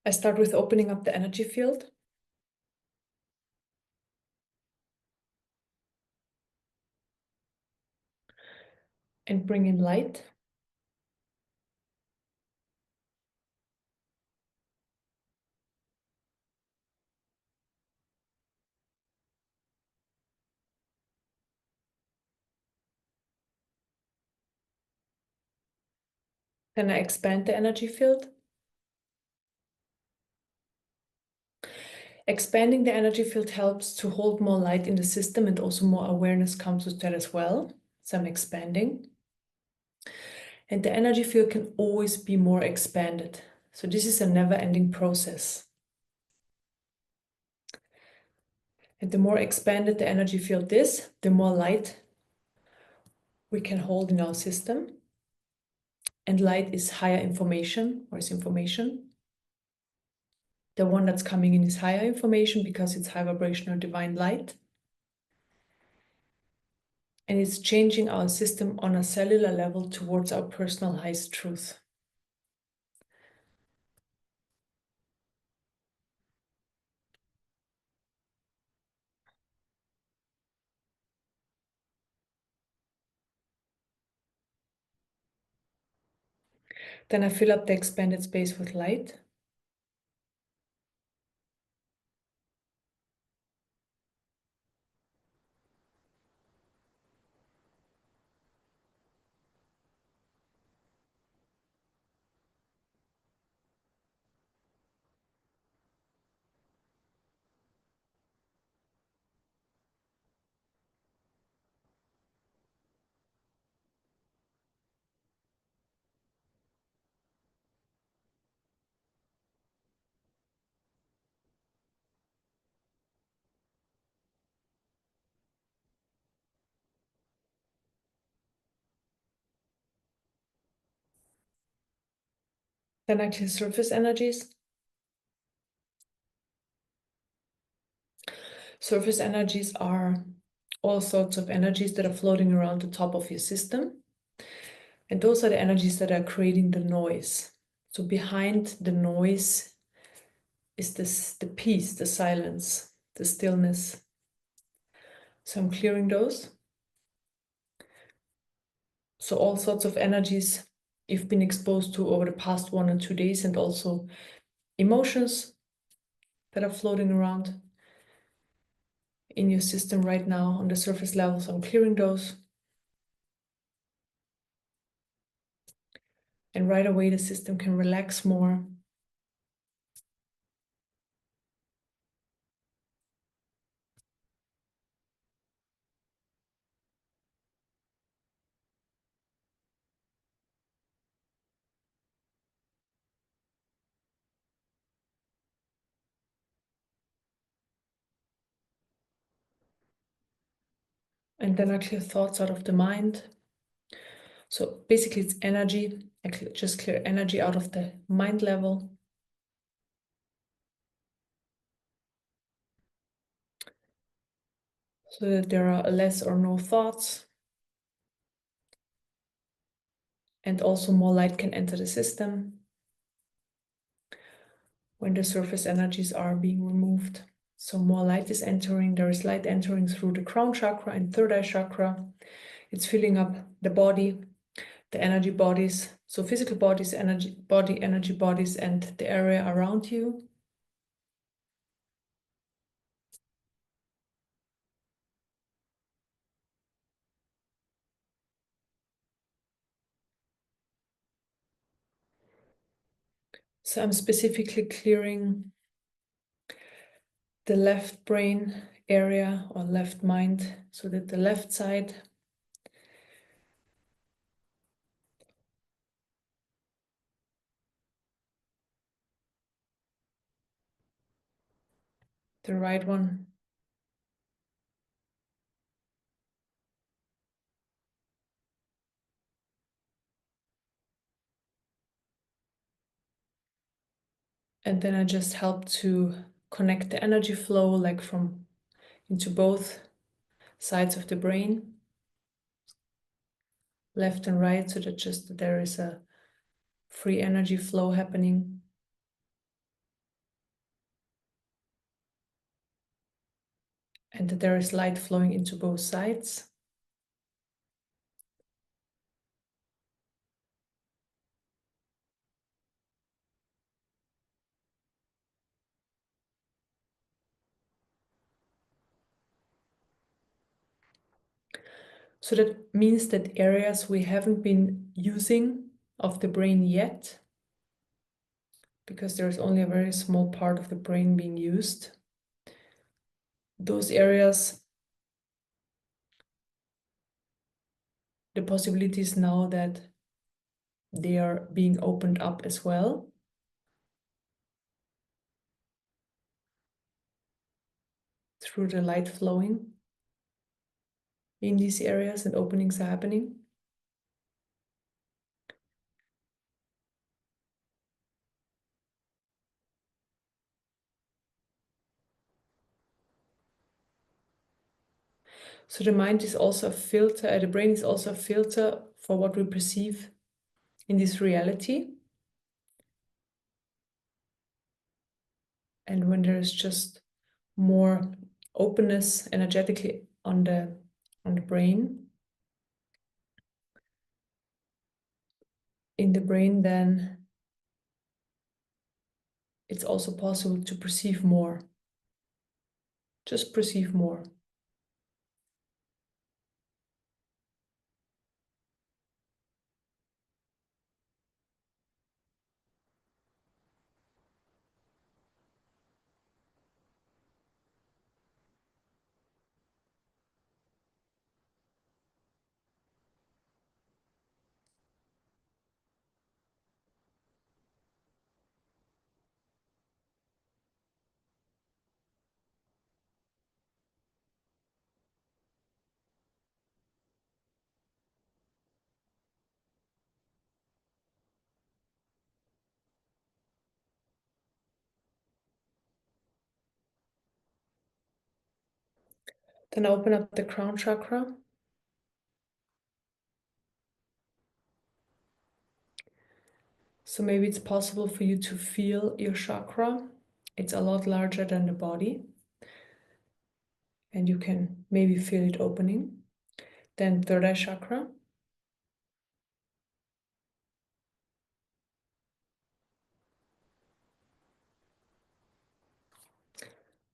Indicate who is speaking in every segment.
Speaker 1: I start with opening up the energy field. And bring in light. Then I expand the energy field. Expanding the energy field helps to hold more light in the system, and also more awareness comes with that as well. So I'm expanding. And the energy field can always be more expanded. So this is a never-ending process. And the more expanded the energy field is, the more light we can hold in our system. And light is higher information, or is information. The one that's coming in is higher information because it's high vibrational divine light. And it's changing our system on a cellular level towards our personal highest truth. Then I fill up the expanded space with light. Then I clear surface energies. Surface energies are all sorts of energies that are floating around the top of your system. And those are the energies that are creating the noise. So behind the noise is the peace, the silence, the stillness. So I'm clearing those. So all sorts of energies you've been exposed to over the past 1 or 2 days, and also emotions that are floating around in your system right now on the surface level. So I'm clearing those. And right away, the system can relax more. And then I clear thoughts out of the mind. So basically it's energy. I just clear energy out of the mind level. So that there are less or no thoughts. And also more light can enter the system when the surface energies are being removed. So more light is entering. There is light entering through the crown chakra and third eye chakra. It's filling up the body, the energy bodies. So physical bodies, energy bodies, and the area around you. So I'm specifically clearing the left brain area or left mind, so that the left side the right one and then I just help to connect the energy flow like from into both sides of the brain, left and right, so that just there is a free energy flow happening. and that there is light flowing into both sides. So that means that areas we haven't been using of the brain yet, because there's only a very small part of the brain being used, those areas, the possibilities now that they are being opened up as well through the light flowing in these areas and openings are happening. So the mind is also a filter, the brain is also a filter for what we perceive in this reality. And when there is just more openness energetically on the brain, in the brain, then it's also possible to perceive more. Just perceive more. Then open up the crown chakra. So maybe it's possible for you to feel your chakra. It's a lot larger than the body. And you can maybe feel it opening. Then third eye chakra.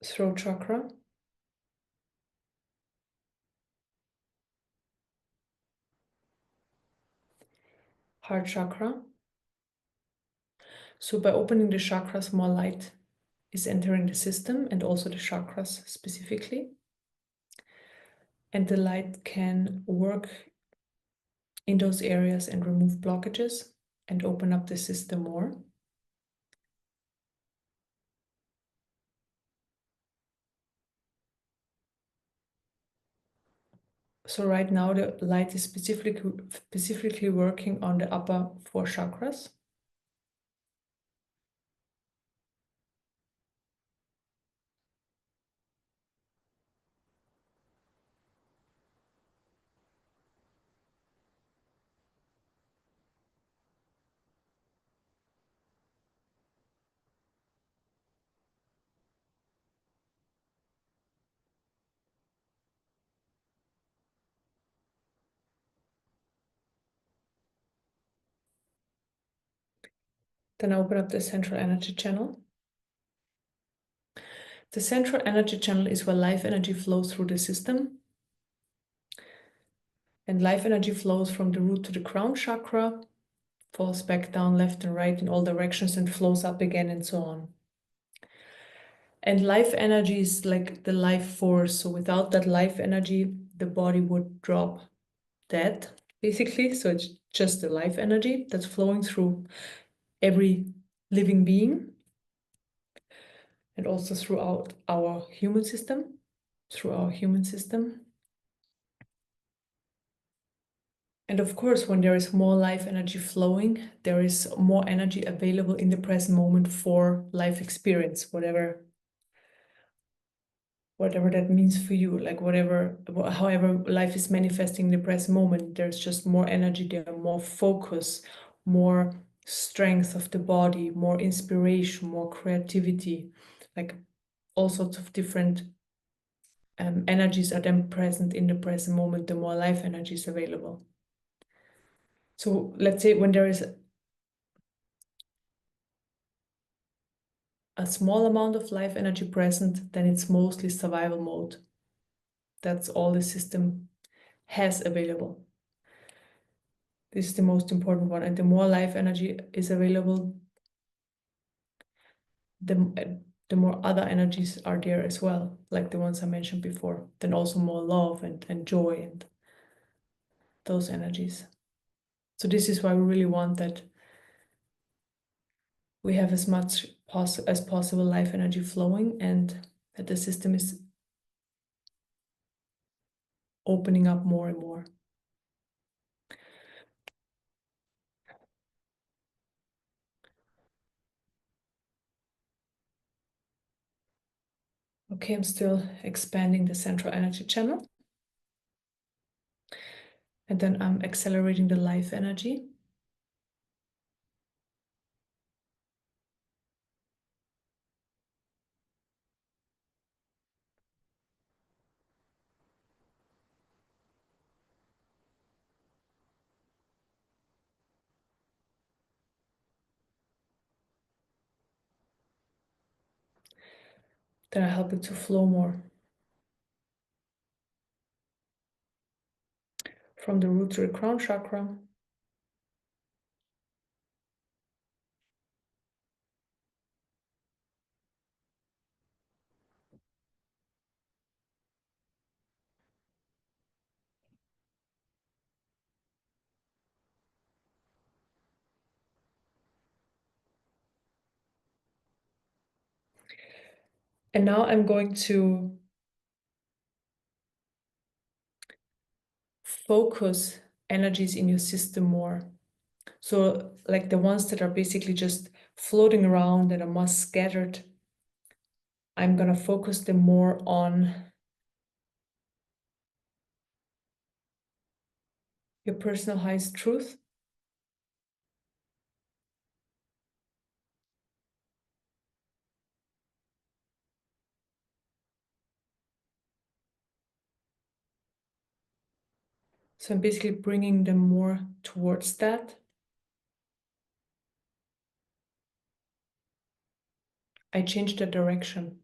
Speaker 1: Throat chakra. Heart chakra. So by opening the chakras, more light is entering the system and also the chakras specifically. And the light can work in those areas and remove blockages and open up the system more. So right now the light is specifically working on the upper 4 chakras. Then open up the central energy channel. The central energy channel is where life energy flows through the system. And life energy flows from the root to the crown chakra, falls back down left and right in all directions and flows up again and so on. And life energy is like the life force. So without that life energy, the body would drop dead, basically. So it's just the life energy that's flowing through every living being and also throughout our human system, And of course, when there is more life energy flowing, there is more energy available in the present moment for life experience, whatever that means for you, like however life is manifesting in the present moment, there's just more energy there, more focus, more strength of the body, more inspiration, more creativity, like all sorts of different energies are then present in the present moment, the more life energy is available. So let's say when there is a small amount of life energy present, then it's mostly survival mode. That's all the system has available. This is the most important one. And the more life energy is available, the more other energies are there as well, like the ones I mentioned before. Then also more love and joy and those energies. So this is why we really want that we have as much as possible life energy flowing, and that the system is opening up more and more. Okay, I'm still expanding the central energy channel. And then I'm accelerating the life energy. Then I help it to flow more. From the root to the crown chakra. And now I'm going to focus energies in your system more. So like the ones that are basically just floating around that are more scattered, I'm gonna focus them more on your personal highest truth. So I'm basically bringing them more towards that. I changed the direction.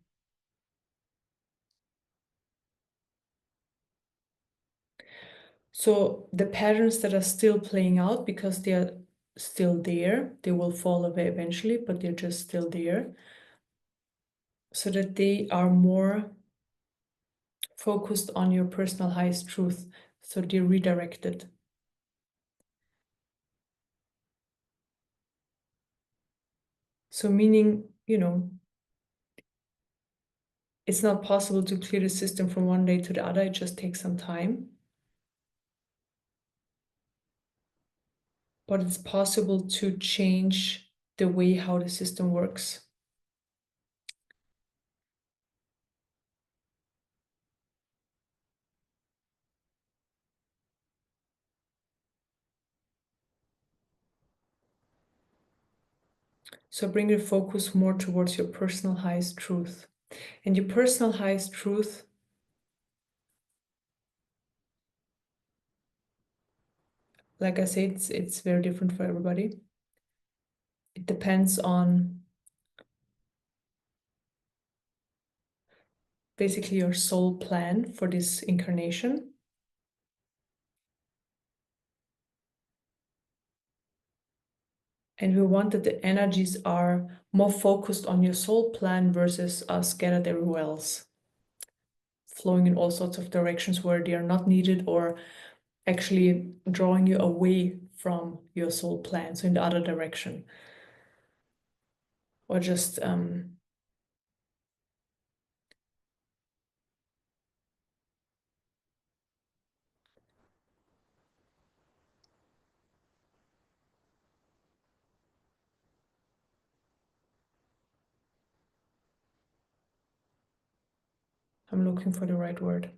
Speaker 1: So the patterns that are still playing out, because they are still there, they will fall away eventually, but they're just still there, so that they are more focused on your personal highest truth. So they're redirected. So meaning, it's not possible to clear the system from one day to the other. It just takes some time. But it's possible to change the way how the system works. So bring your focus more towards your personal highest truth. And your personal highest truth, like I said, it's very different for everybody. It depends on basically your soul plan for this incarnation. And we want that the energies are more focused on your soul plan versus scattered everywhere else, flowing in all sorts of directions where they are not needed, or actually drawing you away from your soul plan, so in the other direction. Or just I'm looking for the right word.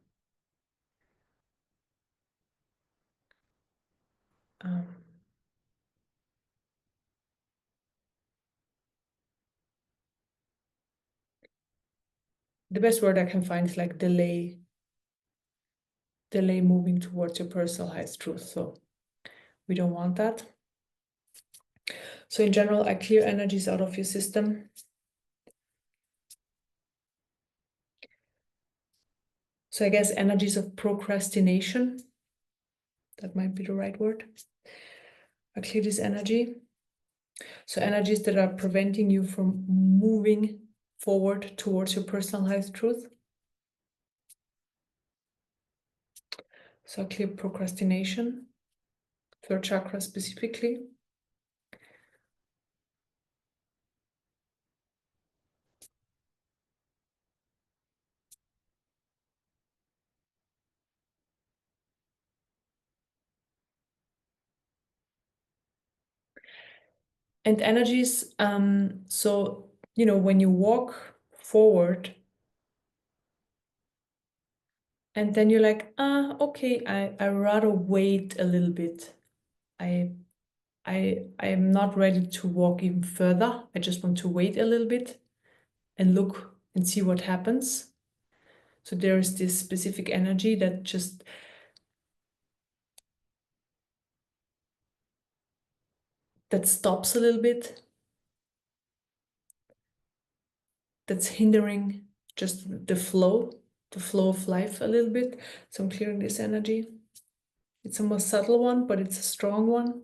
Speaker 1: Um, the best word I can find is like delay. delay moving towards your personal highest truth. So we don't want that. So in general, I clear energies out of your system. So I guess energies of procrastination, that might be the right word. I clear this energy. So energies that are preventing you from moving forward towards your personal highest truth. So I clear procrastination, third chakra specifically. And energies, so, you know, when you walk forward and then you're like, okay, I rather wait a little bit. I am not ready to walk even further. I just want to wait a little bit and look and see what happens. So there is this specific energy that just that stops a little bit, that's hindering just the flow of life a little bit. So I'm clearing this energy. It's a more subtle one, but it's a strong one,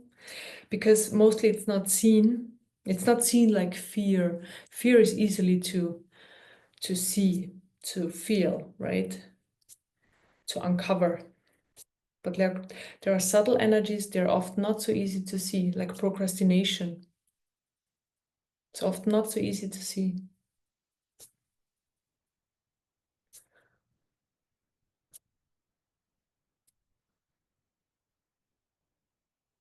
Speaker 1: because mostly it's not seen. It's not seen like fear. Fear is easily to see, to feel, right? To uncover. But there are subtle energies, they're often not so easy to see, like procrastination. It's often not so easy to see.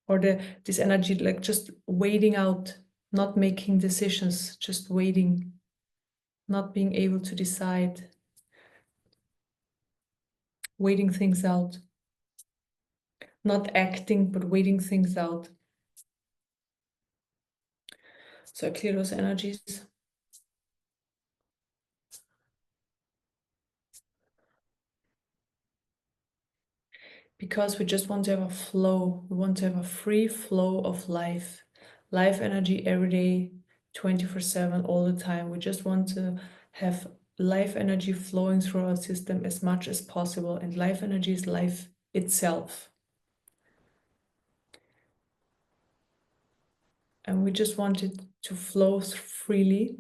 Speaker 1: Or this energy, like just waiting out, not making decisions, just waiting, not being able to decide, waiting things out, not acting, but waiting things out. So I clear those energies. Because we just want to have a flow. We want to have a free flow of life energy every day, 24/7, all the time. We just want to have life energy flowing through our system as much as possible. And life energy is life itself. And we just want it to flow freely.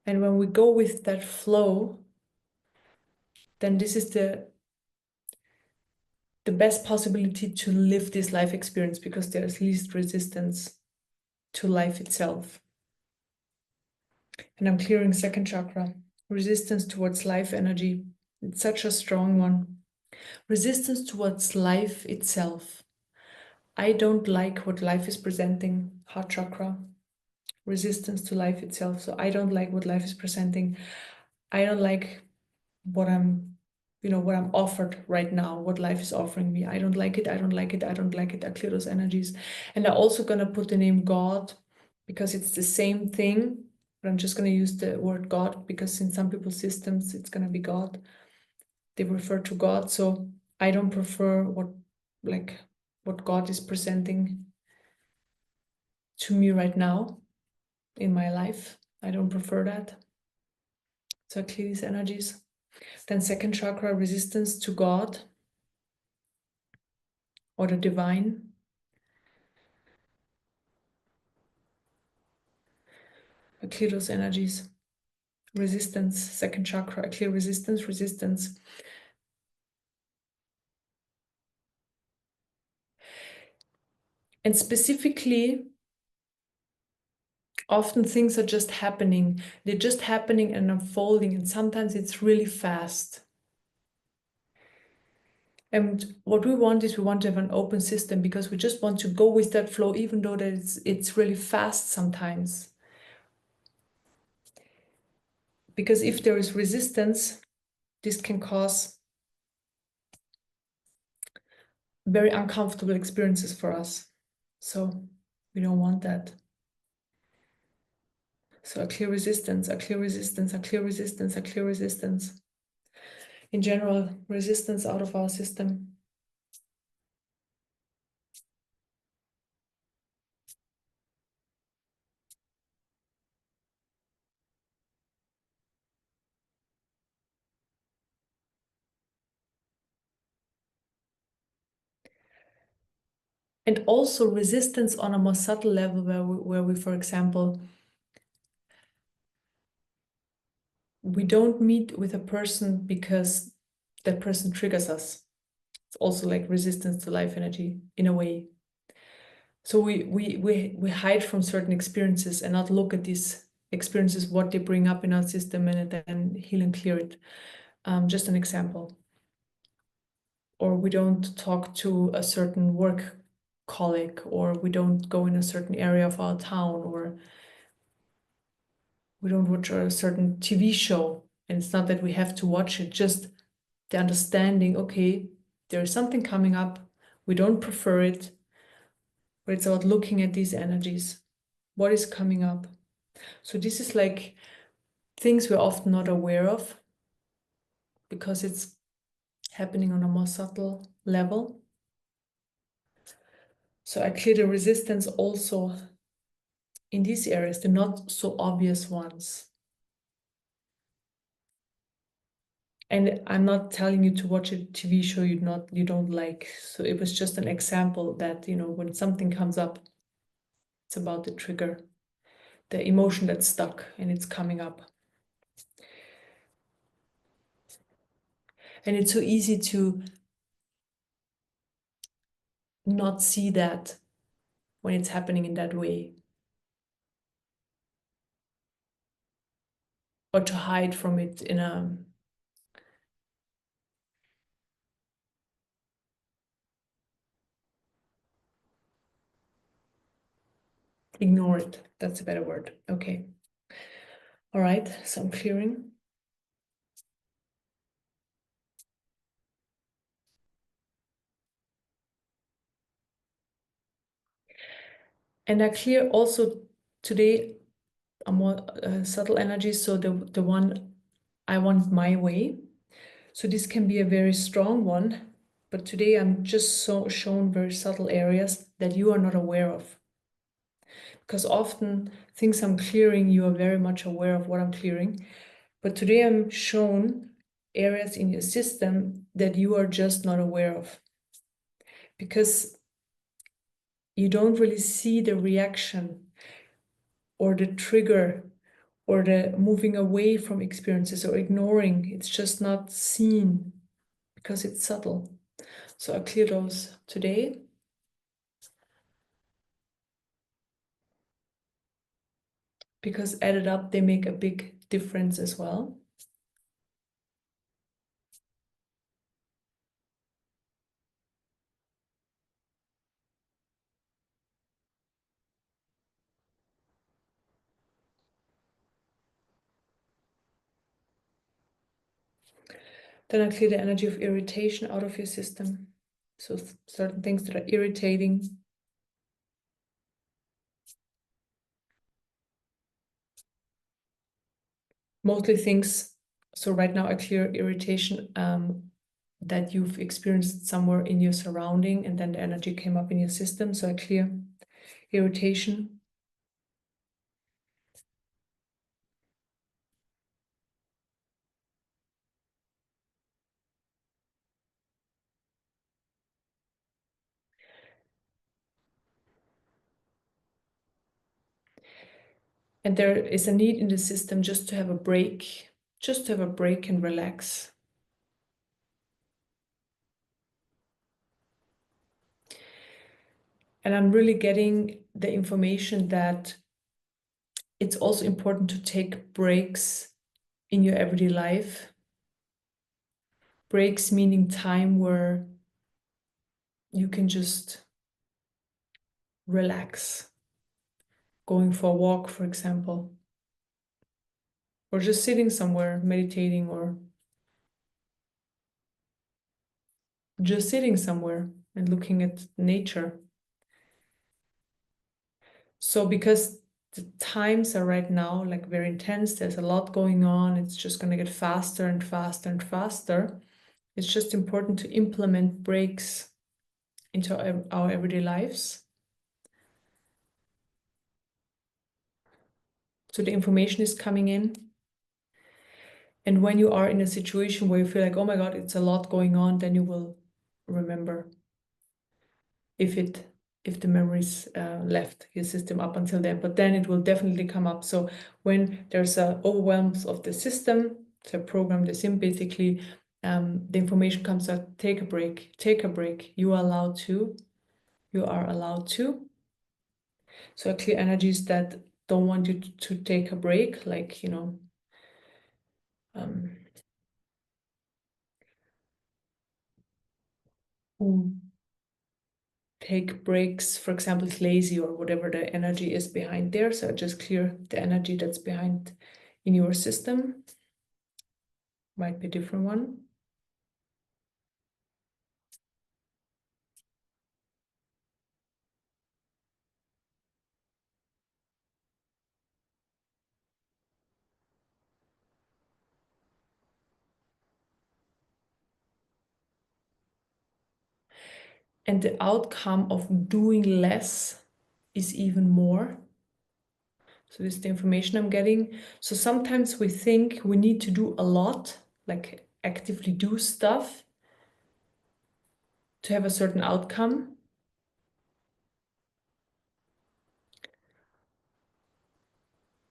Speaker 1: And when we go with that flow, then this is the best possibility to live this life experience, because there's least resistance to life itself. And I'm clearing second chakra, resistance towards life energy. It's such a strong one. Resistance towards life itself. I don't like what life is presenting, heart chakra. Resistance to life itself. So I don't like what life is presenting. I don't like what I'm offered right now, what life is offering me. I don't like it, I don't like it, I don't like it. I clear those energies. And I'm also gonna put the name God, because it's the same thing, but I'm just gonna use the word God, because in some people's systems, it's gonna be God. They refer to God. So I don't prefer what God is presenting to me right now in my life. I don't prefer that. So I clear these energies. Then second chakra, resistance to God or the divine. I clear those energies. Resistance, second chakra, I clear resistance. And specifically, often things are just happening. They're just happening and unfolding, and sometimes it's really fast. And what we want is we want to have an open system, because we just want to go with that flow, even though that it's really fast sometimes. Because if there is resistance, this can cause very uncomfortable experiences for us. So we don't want that. So a clear resistance, a clear resistance, a clear resistance, a clear resistance. In general, resistance out of our system. And also resistance on a more subtle level where we, for example, we don't meet with a person because that person triggers us. It's also like resistance to life energy in a way. So we hide from certain experiences and not look at these experiences, what they bring up in our system, and then heal and clear it. Just an example. Or we don't talk to a certain work colleague, or we don't go in a certain area of our town, or we don't watch a certain TV show. And it's not that we have to watch it, just the understanding, okay, there is something coming up, we don't prefer it, but it's about looking at these energies. What is coming up? So this is like things we're often not aware of because it's happening on a more subtle level. So I clear the resistance also in these areas, the not so obvious ones. And I'm not telling you to watch a TV show you don't like. So it was just an example that, when something comes up, it's about the trigger, the emotion that's stuck and it's coming up. And it's so easy to not see that when it's happening in that way, or to hide from it in a ignore it. That's a better word. Okay. All right. So I'm clearing. And I clear also today a more subtle energy. So the one I want my way. So this can be a very strong one, but today I'm just shown very subtle areas that you are not aware of. Because often things I'm clearing, you are very much aware of what I'm clearing. But today I'm shown areas in your system that you are just not aware of. Because you don't really see the reaction or the trigger or the moving away from experiences or ignoring. It's just not seen because it's subtle. So I clear those today. Because added up, they make a big difference as well. Then I clear the energy of irritation out of your system. So certain things that are irritating. Mostly things, so right now I clear irritation that you've experienced somewhere in your surrounding, and then the energy came up in your system. So I clear irritation. And there is a need in the system just to have a break, just to have a break and relax. And I'm really getting the information that it's also important to take breaks in your everyday life. Breaks meaning time where you can just relax. Going for a walk, for example. Or just sitting somewhere, meditating, or just sitting somewhere and looking at nature. So because the times are right now like very intense. There's a lot going on. It's just going to get faster and faster and faster. It's just important to implement breaks into our everyday lives. So the information is coming in. And when you are in a situation where you feel like, oh my God, it's a lot going on, then you will remember if the memories left your system up until then, but then it will definitely come up. So when there's a overwhelm of the system, so program the sim, basically the information comes out, take a break, take a break. You are allowed to. So clear energies that don't want you to take a break, like, who take breaks, for example, is lazy or whatever the energy is behind there. So just clear the energy that's behind in your system. Might be a different one. And the outcome of doing less is even more. So this is the information I'm getting. So sometimes we think we need to do a lot, like actively do stuff to have a certain outcome.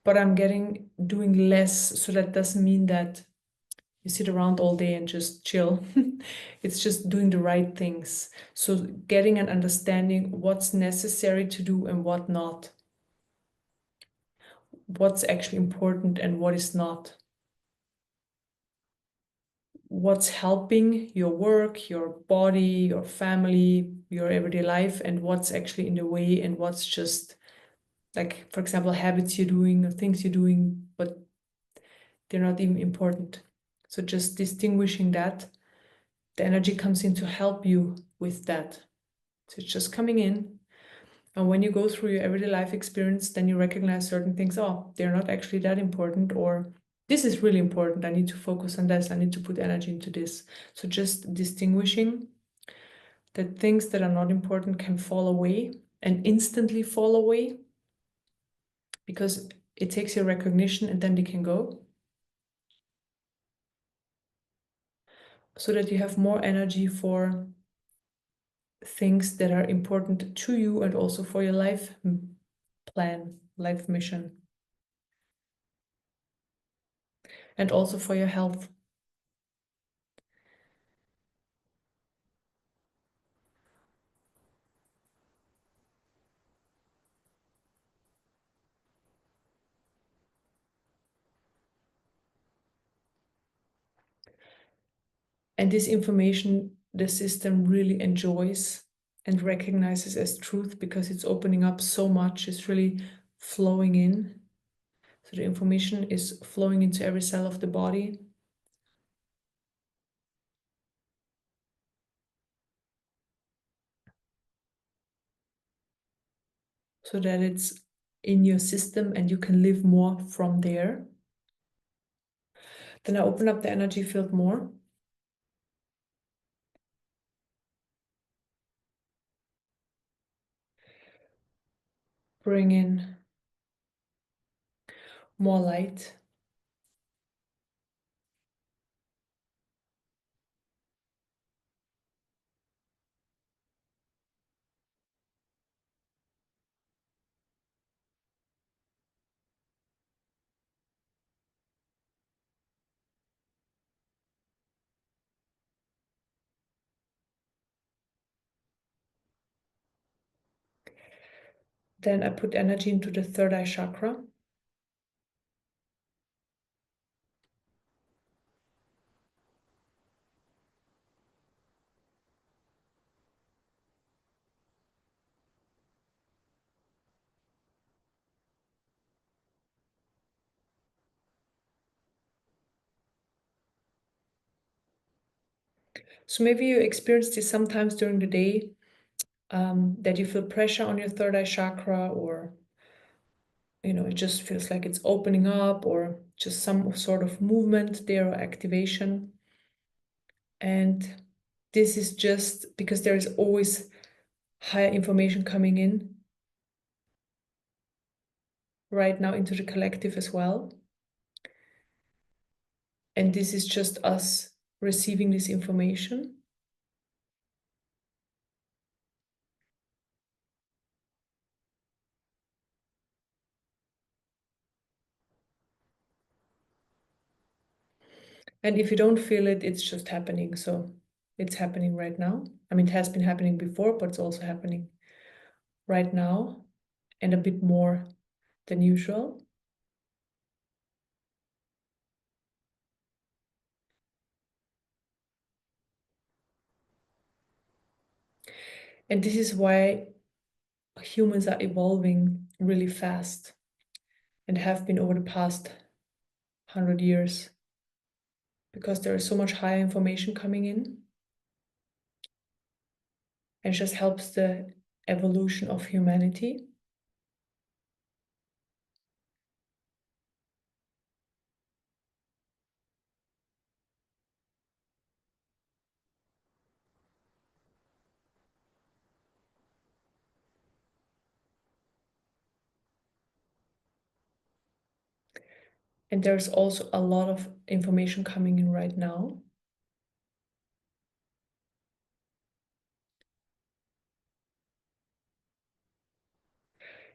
Speaker 1: But I'm getting doing less. So that doesn't mean that you sit around all day and just chill. It's just doing the right things. So getting an understanding what's necessary to do and what not. What's actually important and what is not. What's helping your work, your body, your family, your everyday life, and what's actually in the way, and what's just like, for example, habits you're doing or things you're doing, but they're not even important. So just distinguishing that, the energy comes in to help you with that. So it's just coming in. And when you go through your everyday life experience, then you recognize certain things. Oh, they're not actually that important, or this is really important. I need to focus on this. I need to put energy into this. So just distinguishing that things that are not important can fall away and instantly fall away because it takes your recognition and then they can go. So that you have more energy for things that are important to you and also for your life plan, life mission, and also for your health. And this information the system really enjoys and recognizes as truth because it's opening up so much. It's really flowing in. So the information is flowing into every cell of the body. So that it's in your system and you can live more from there. Then I open up the energy field more. Bring in more light. Then I put energy into the third eye chakra. So maybe you experience this sometimes during the day, that you feel pressure on your third eye chakra, or it just feels like it's opening up, or just some sort of movement there or activation. And this is just because there is always higher information coming in right now into the collective as well. And this is just us receiving this information. And if you don't feel it, it's just happening. So it's happening right now. I mean, it has been happening before, but it's also happening right now, and a bit more than usual. And this is why humans are evolving really fast and have been over the past 100 years, because there is so much higher information coming in, and it just helps the evolution of humanity. And there's also a lot of information coming in right now.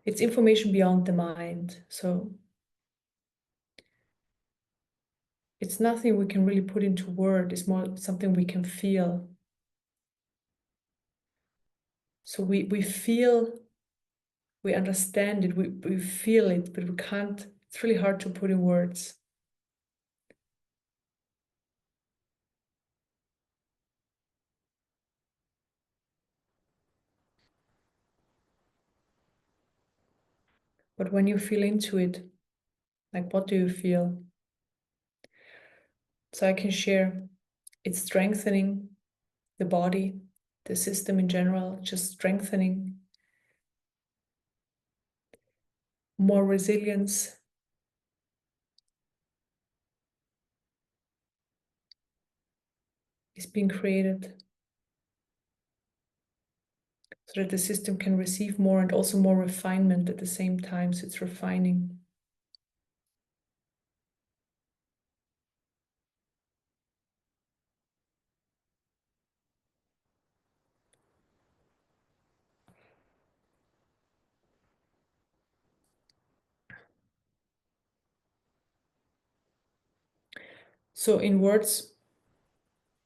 Speaker 1: It's information beyond the mind. So it's nothing we can really put into word. It's more something we can feel. So we feel, we understand it, we feel it, but we can't, it's really hard to put in words. But when you feel into it, like, what do you feel? So I can share, it's strengthening the body, the system in general, just strengthening, more resilience. Is being created so that the system can receive more, and also more refinement at the same time. So it's refining. So in words,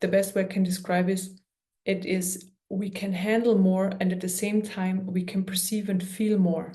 Speaker 1: the best way I can describe is, it is we can handle more, and at the same time we can perceive and feel more.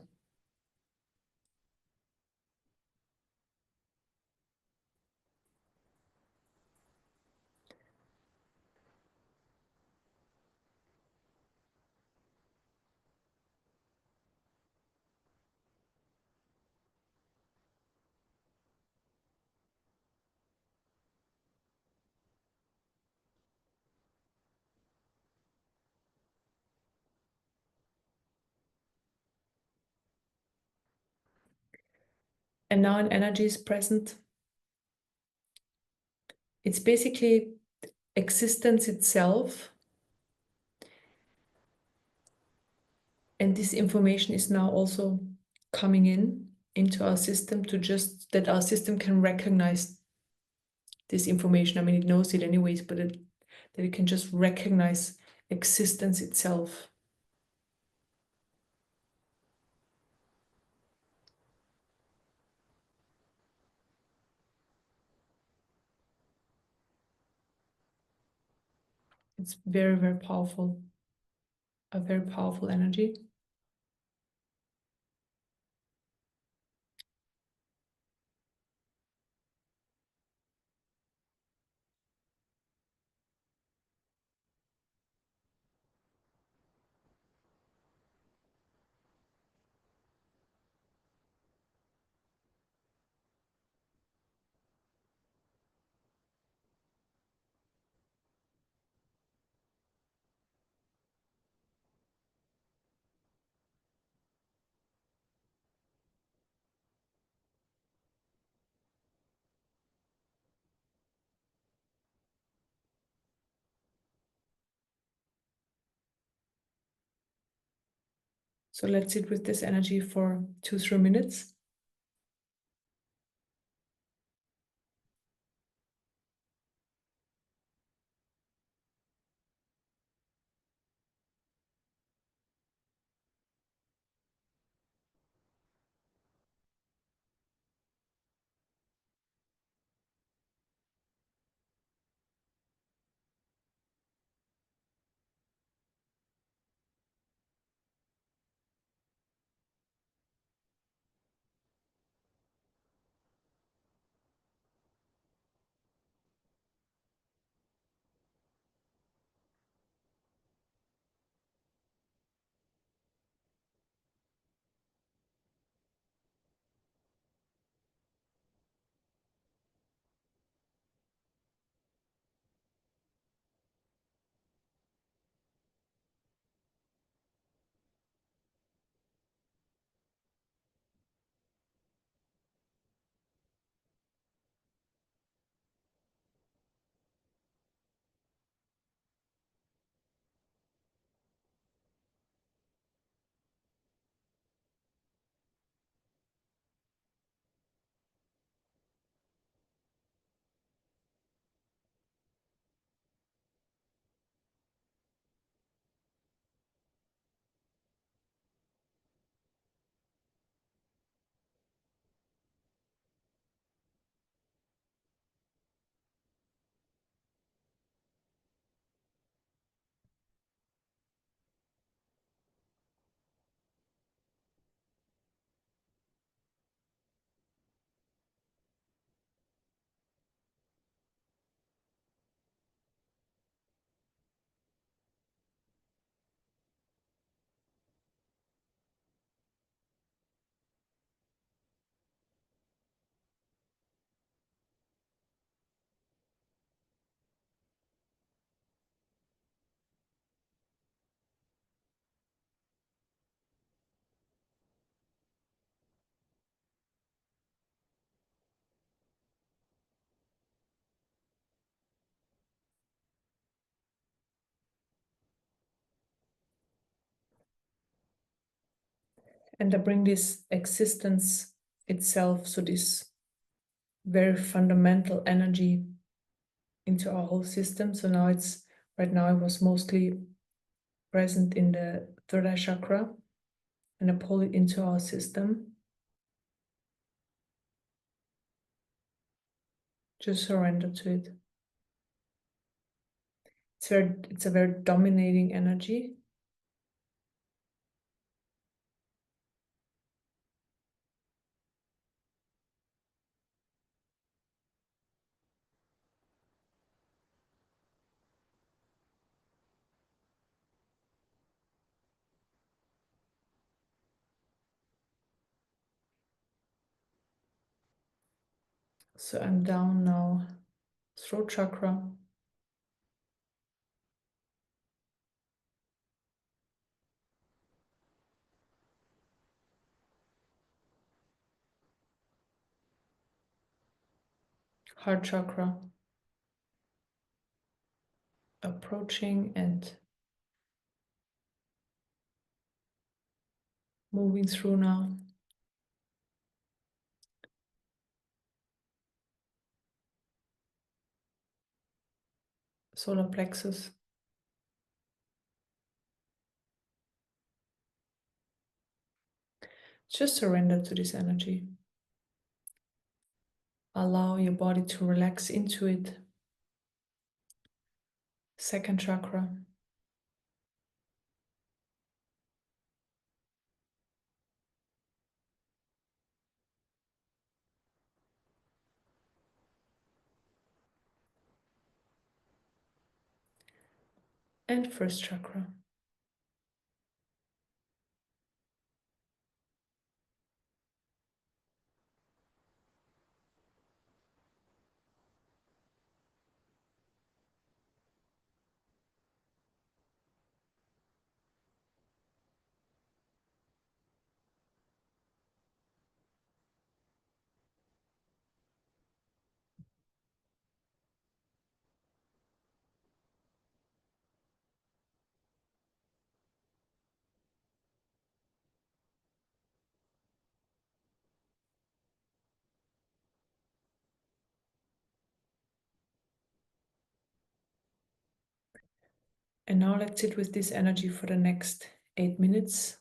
Speaker 1: And now an energy is present. It's basically existence itself. And this information is now also coming in into our system, to just that our system can recognize this information. I mean, it knows it anyways, but that it can just recognize existence itself. It's very, very powerful, a very powerful energy. So let's sit with this energy for 2-3 minutes. And I bring this existence itself, so this very fundamental energy into our whole system. So now right now it was mostly present in the third eye chakra, and I pull it into our system. Just surrender to it. It's a very dominating energy. So I'm down now, throat chakra, heart chakra, approaching and moving through now. Solar plexus. Just surrender to this energy. Allow your body to relax into it. Second chakra. And first chakra. And now let's sit with this energy for the next 8 minutes.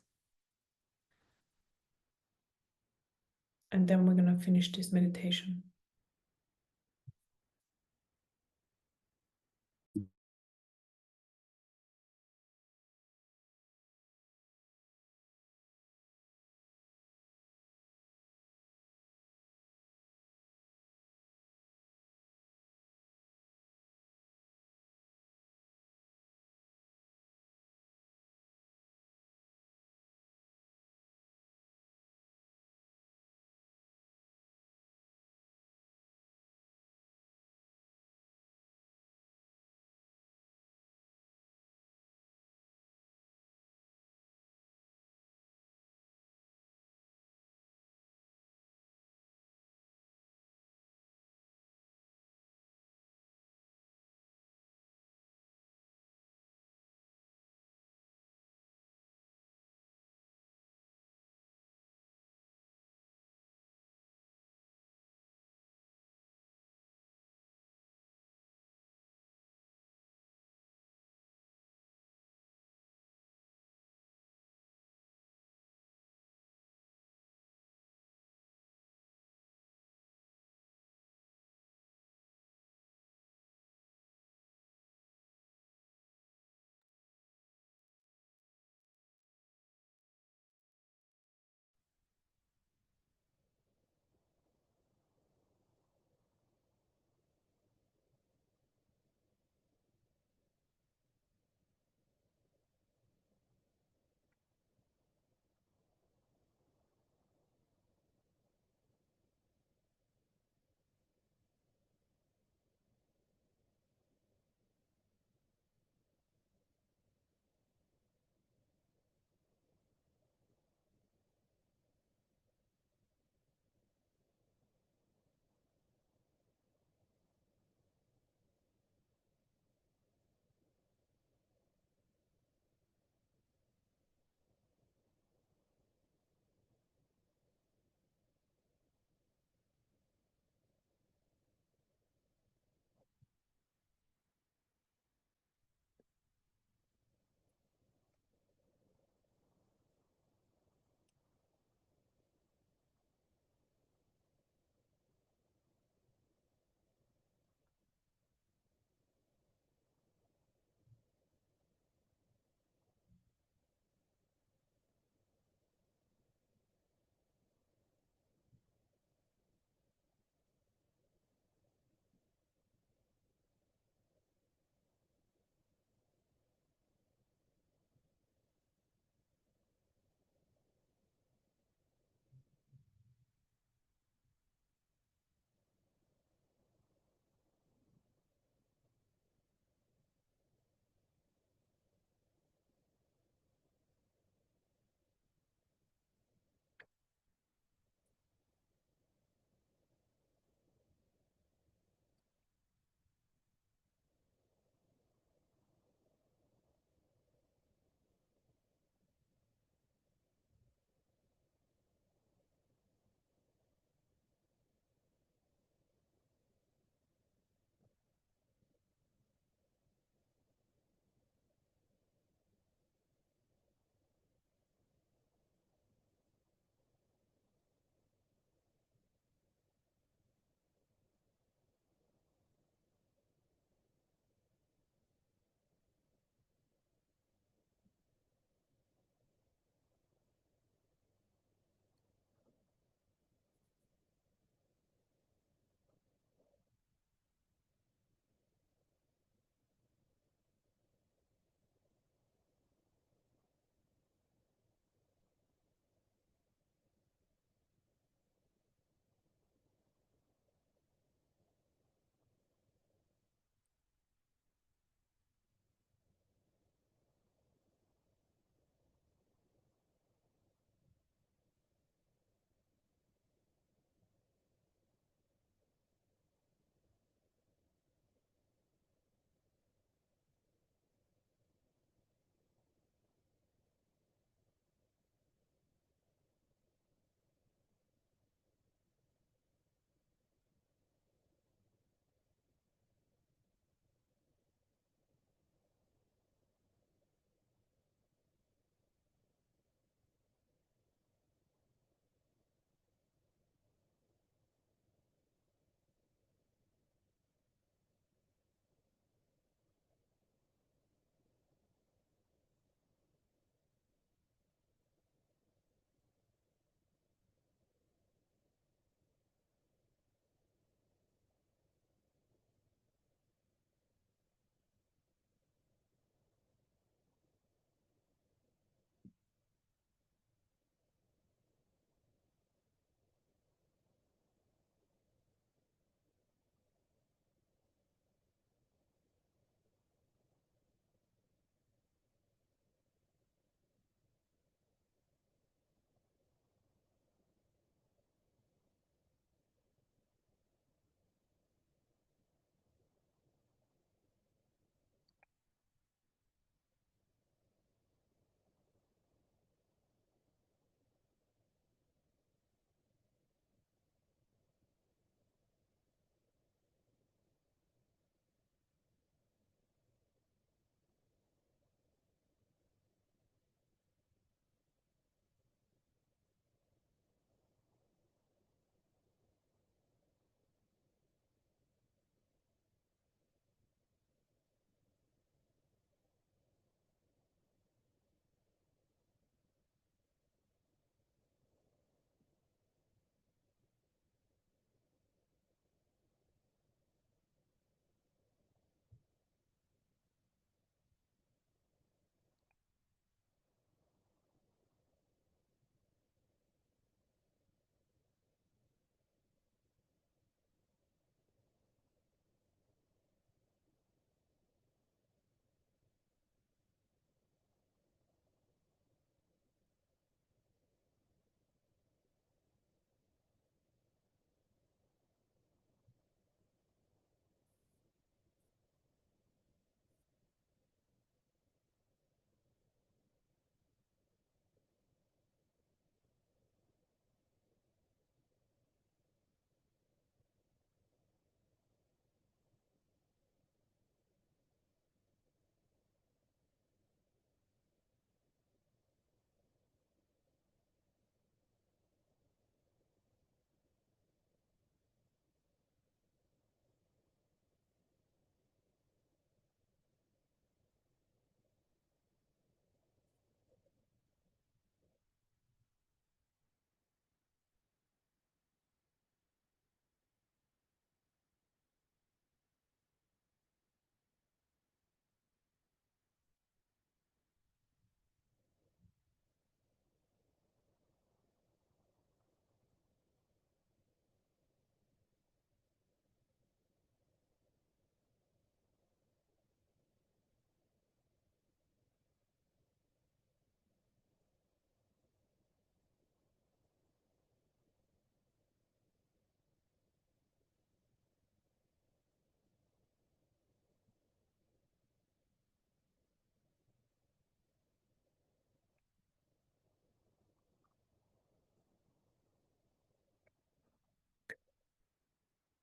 Speaker 1: And then we're going to finish this meditation.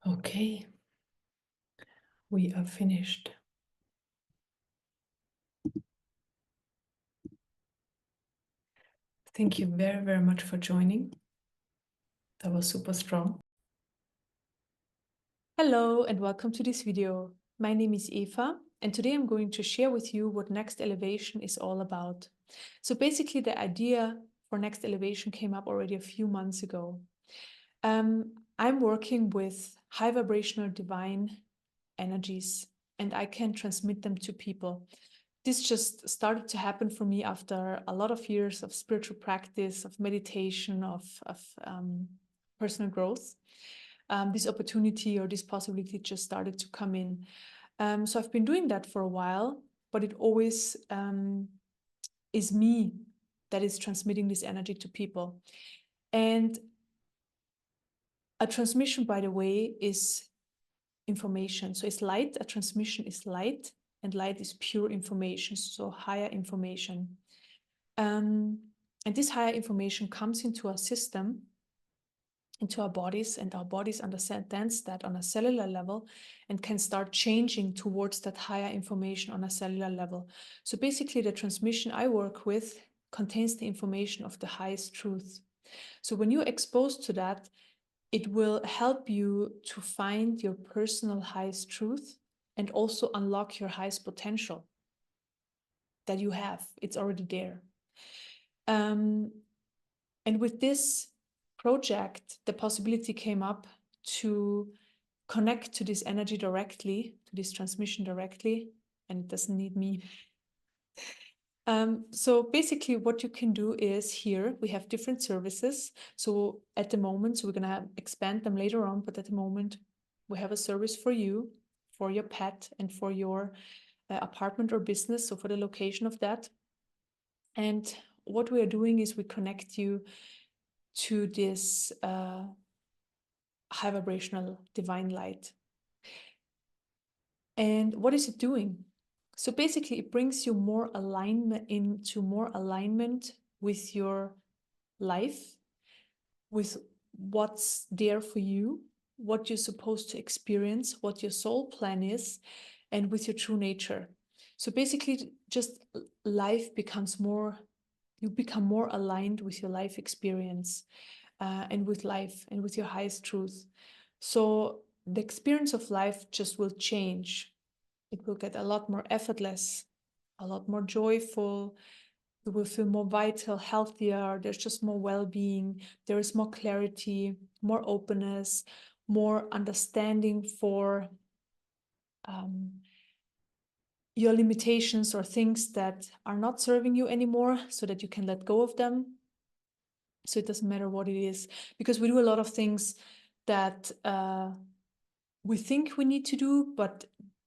Speaker 1: Okay, we are finished. Thank you very, very much for joining. That was super strong. Hello and welcome to this video. My name is Eva and today I'm going to share with you what Next Elevation is all about. So basically the idea for Next Elevation came up already a few months ago. I'm working with high vibrational divine energies and I can transmit them to people. This just started to happen for me after a lot of years of spiritual practice, of meditation, of personal growth. This opportunity or this possibility just started to come in. So I've been doing that for a while, but it always is me that is transmitting this energy to people. And a transmission, by the way, is information. So it's light, a transmission is light, and light is pure information, so higher information. And this higher information comes into our system, into our bodies, and our bodies understands that on a cellular level and can start changing towards that higher information on a cellular level. So basically the transmission I work with contains the information of the highest truth. So when you're exposed to that, it will help you to find your personal highest truth and also unlock your highest potential that you have. It's already there. And with this project, the possibility came up to connect to this energy directly, to this transmission directly, and it doesn't need me. So basically what you can do is here, we have different services. So at the moment, so we're gonna expand them later on, but at the moment we have a service for you, for your pet and for your apartment or business. So for the location of that. And what we are doing is we connect you to this high vibrational divine light. And what is it doing? So basically it brings you more alignment with your life, with what's there for you, what you're supposed to experience, what your soul plan is, and with your true nature. So basically just life becomes more, you become more aligned with your life experience and with life and with your highest truth. So the experience of life just will change. It will get a lot more effortless, a lot more joyful. You will feel more vital, healthier. There's just more well-being. There is more clarity, more openness, more understanding for your limitations or things that are not serving you anymore, so that you can let go of them. So it doesn't matter what it is, because we do a lot of things that we think we need to do, but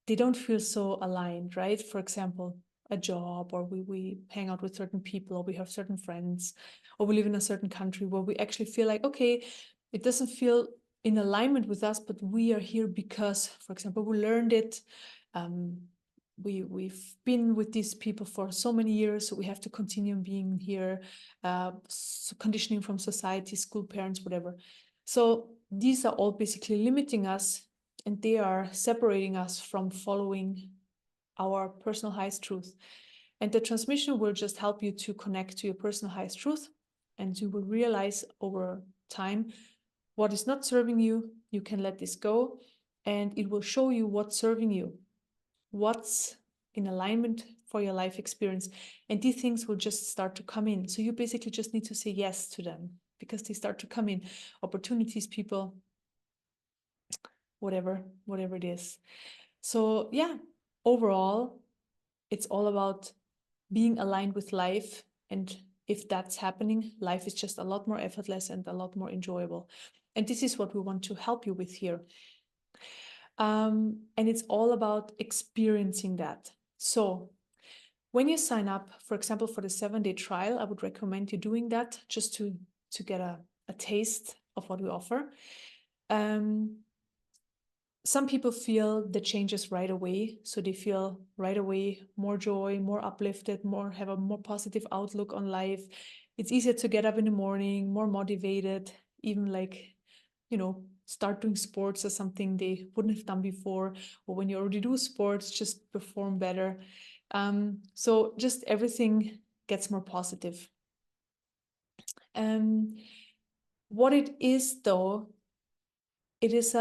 Speaker 1: they don't feel so aligned, right? For example, a job, or we hang out with certain people, or we have certain friends, or we live in a certain country where we actually feel like, okay, it doesn't feel in alignment with us, but we are here because, for example, we learned it. We've been with these people for so many years, so we have to continue being here, so conditioning from society, school, parents, whatever. So these are all basically limiting us, and they are separating us from following our personal highest truth. And the transmission will just help you to connect to your personal highest truth, and you will realize over time what is not serving you. You can let this go, and it will show you what's serving you, what's in alignment for your life experience. And these things will just start to come in. So you basically just need to say yes to them, because they start to come in. Opportunities, people, whatever it is. So yeah, overall, it's all about being aligned with life. And if that's happening, life is just a lot more effortless and a lot more enjoyable. And this is what we want to help you with here. And it's all about experiencing that. So when you sign up, for example, for the 7-day trial, I would recommend you doing that just to get a taste of what we offer. Some people feel the changes right away. So they feel right away more joy, more uplifted, have a more positive outlook on life. It's easier to get up in the morning, more motivated, even like, start doing sports or something they wouldn't have done before, or when you already do sports, just perform better. So just everything gets more positive. What it is though, it's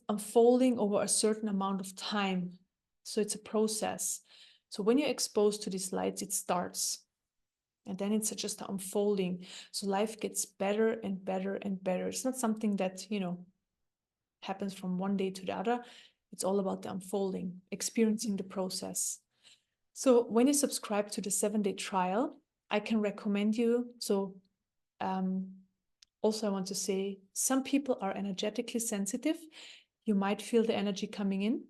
Speaker 1: unfolding over a certain amount of time. So it's a process. So when you're exposed to these lights, it starts. And then it's just unfolding. So life gets better and better and better. It's not something that, happens from one day to the other. It's all about the unfolding, experiencing the process. So when you subscribe to the 7-day trial, I can recommend you. So also I want to say, some people are energetically sensitive. You might feel the energy coming in.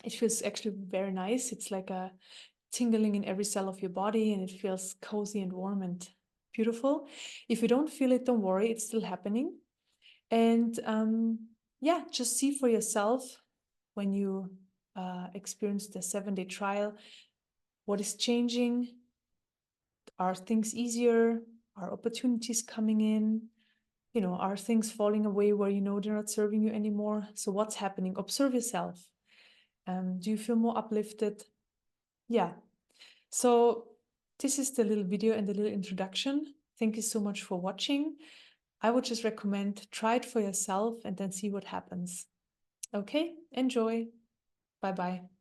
Speaker 1: It feels actually very nice. It's like a tingling in every cell of your body, and it feels cozy and warm and beautiful. If you don't feel it, don't worry, it's still happening. And yeah, just see for yourself when you experience the 7-day trial, what is changing? Are things easier? Are opportunities coming in? Are things falling away where they're not serving you anymore? So what's happening? Observe yourself. Do you feel more uplifted? Yeah. So this is the little video and the little introduction. Thank you so much for watching. I would just recommend try it for yourself and then see what happens. Okay, enjoy. Bye-bye.